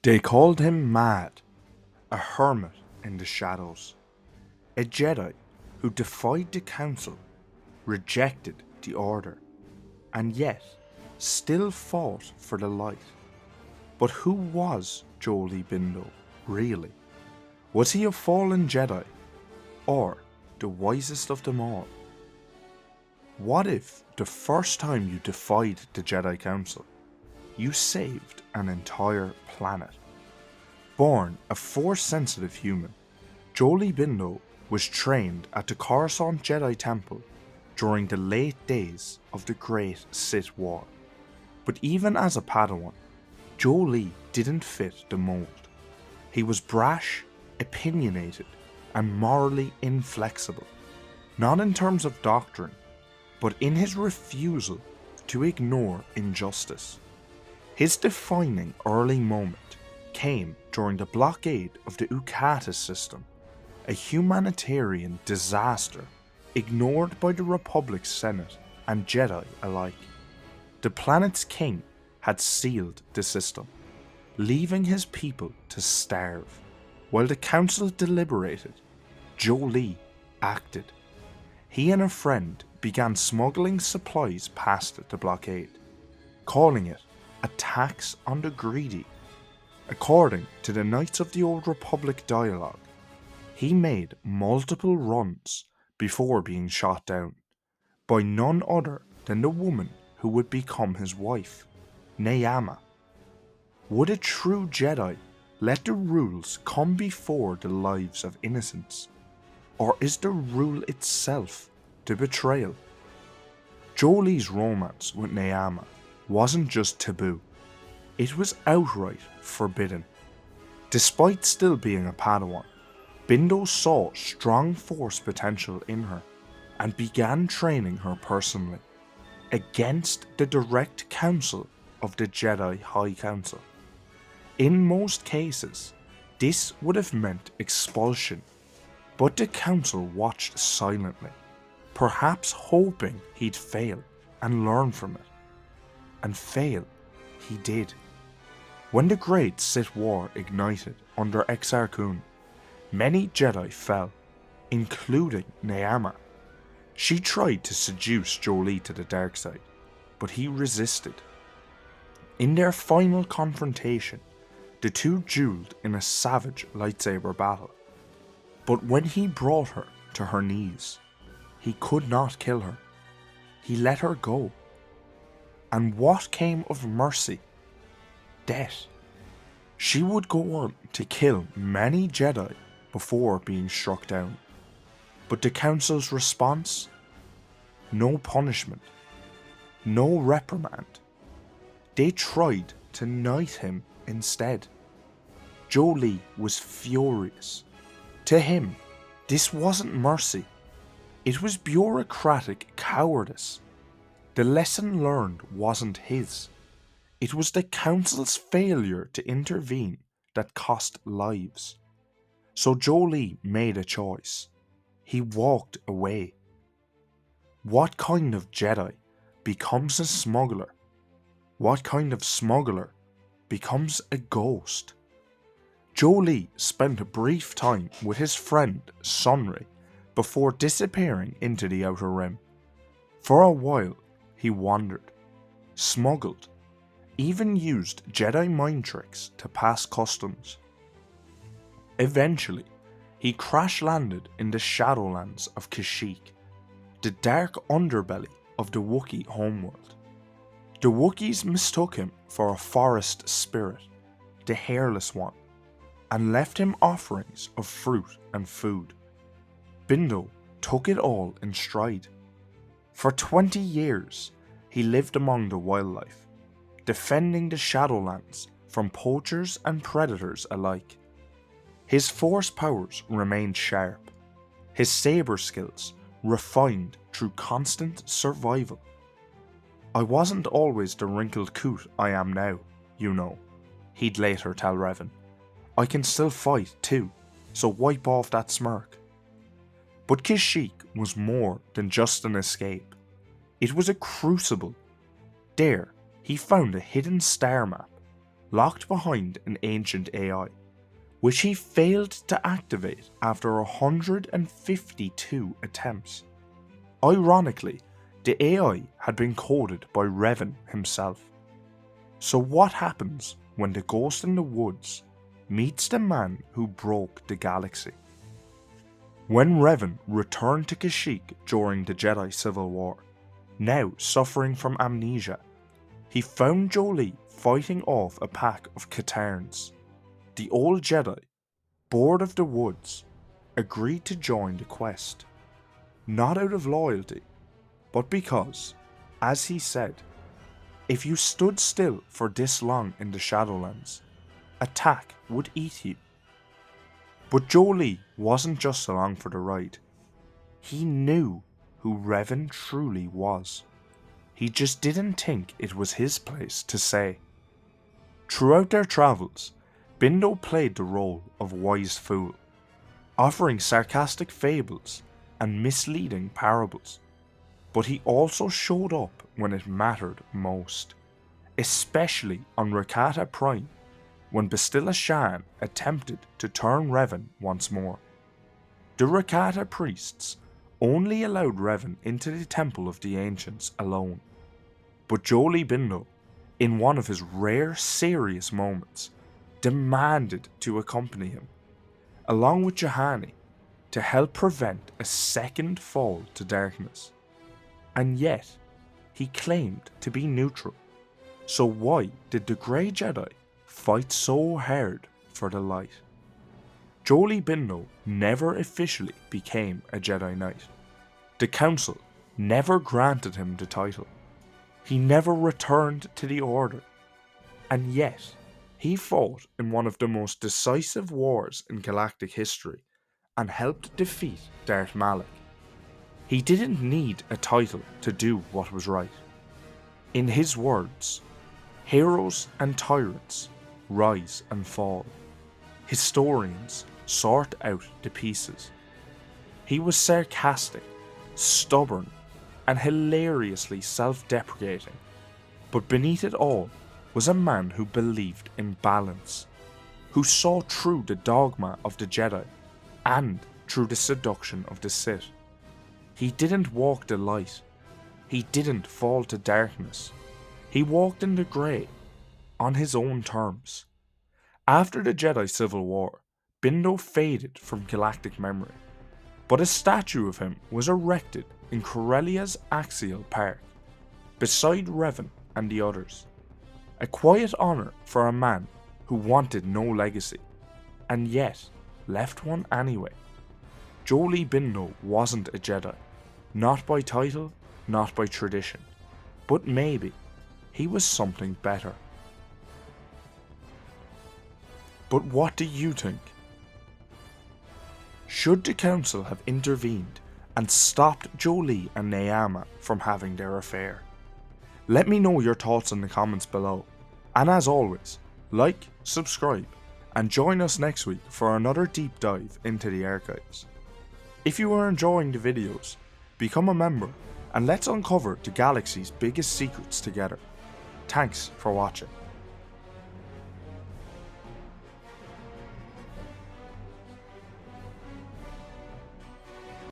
They called him Mad, a hermit in the shadows, a Jedi who defied the Council, rejected the Order, and yet still fought for the light. But who was Jolee Bindo, really? Was he a fallen Jedi, or the wisest of them all? What if the first time you defied the Jedi Council, you saved an entire planet? Born a Force-sensitive human, Jolee Bindo was trained at the Coruscant Jedi Temple during the late days of the Great Sith War. But even as a Padawan, Jolee didn't fit the mold. He was brash, opinionated, and morally inflexible, not in terms of doctrine, but in his refusal to ignore injustice. His defining early moment came during the blockade of the Ukata system, a humanitarian disaster ignored by the Republic's Senate and Jedi alike. The planet's king had sealed the system, leaving his people to starve. While the Council deliberated, Jolee acted. He and a friend began smuggling supplies past the blockade, calling it a tax on the greedy. According to the Knights of the Old Republic dialogue, he made multiple runs before being shot down by none other than the woman who would become his wife, Neyama. Would a true Jedi let the rules come before the lives of innocents? Or is the rule itself the betrayal? Jolee's romance with Neyama wasn't just taboo, it was outright forbidden. Despite still being a Padawan, Bindo saw strong Force potential in her and began training her personally, against the direct counsel of the Jedi High Council. In most cases, this would have meant expulsion, but the Council watched silently, perhaps hoping he'd fail and learn from it. And fail he did. When the Great Sith War ignited under Exile, many Jedi fell, including Neyama. She tried to seduce Jolee to the dark side, but he resisted. In their final confrontation, the two duelled in a savage lightsaber battle. But when he brought her to her knees, he could not kill her. He let her go. And what came of mercy? Death. She would go on to kill many Jedi before being struck down. But the Council's response? No punishment. No reprimand. They tried to knight him instead. Jolee was furious. To him, this wasn't mercy. It was bureaucratic cowardice. The lesson learned wasn't his. It was the Council's failure to intervene that cost lives. So Jolee made a choice. He walked away. What kind of Jedi becomes a smuggler? What kind of smuggler becomes a ghost? Jolee spent a brief time with his friend Sunray before disappearing into the Outer Rim. For a while, he wandered, smuggled, even used Jedi mind tricks to pass customs. Eventually, he crash-landed in the Shadowlands of Kashyyyk, the dark underbelly of the Wookiee homeworld. The Wookiees mistook him for a forest spirit, the Hairless One, and left him offerings of fruit and food. Bindo took it all in stride. For 20 years, he lived among the wildlife, defending the Shadowlands from poachers and predators alike. His Force powers remained sharp, his saber skills refined through constant survival. I wasn't always the wrinkled coot I am now, you know, he'd later tell Revan. I can still fight too, so wipe off that smirk. But Kashyyyk was more than just an escape. It was a crucible. There, he found a hidden star map, locked behind an ancient AI, which he failed to activate after 152 attempts. Ironically, the AI had been coded by Revan himself. So what happens when the ghost in the woods meets the man who broke the galaxy? When Revan returned to Kashyyyk during the Jedi Civil War, now suffering from amnesia, he found Jolee fighting off a pack of Catarns. The old Jedi, bored of the woods, agreed to join the quest, not out of loyalty, but because, as he said, if you stood still for this long in the Shadowlands, attack would eat you. But Jolee wasn't just along for the ride. He knew who Revan truly was. He just didn't think it was his place to say. Throughout their travels, Bindo played the role of wise fool, offering sarcastic fables and misleading parables. But he also showed up when it mattered most, especially on Rakata Prime, when Bastila Shan attempted to turn Revan once more. The Rakata priests only allowed Revan into the Temple of the Ancients alone, but Jolee Bindo, in one of his rare serious moments, demanded to accompany him, along with Juhani, to help prevent a second fall to darkness. And yet, he claimed to be neutral, so why did the Grey Jedi fight so hard for the light? Jolee Bindo never officially became a Jedi Knight. The Council never granted him the title. He never returned to the Order. And yet, he fought in one of the most decisive wars in galactic history and helped defeat Darth Malak. He didn't need a title to do what was right. In his words, heroes and tyrants rise and fall. Historians sort out the pieces. He was sarcastic, stubborn, and hilariously self-deprecating, but beneath it all was a man who believed in balance, who saw through the dogma of the Jedi and through the seduction of the Sith. He didn't walk the light. He didn't fall to darkness. He walked in the grey, on his own terms. After the Jedi Civil War, Bindo faded from galactic memory, but a statue of him was erected in Corellia's Exile Park, beside Revan and the others. A quiet honour for a man who wanted no legacy, and yet left one anyway. Jolee Bindo wasn't a Jedi, not by title, not by tradition, but maybe he was something better. But what do you think? Should the Council have intervened and stopped Jolee and Neyama from having their affair? Let me know your thoughts in the comments below, and as always, like, subscribe, and join us next week for another deep dive into the archives. If you are enjoying the videos, become a member and let's uncover the galaxy's biggest secrets together. Thanks for watching.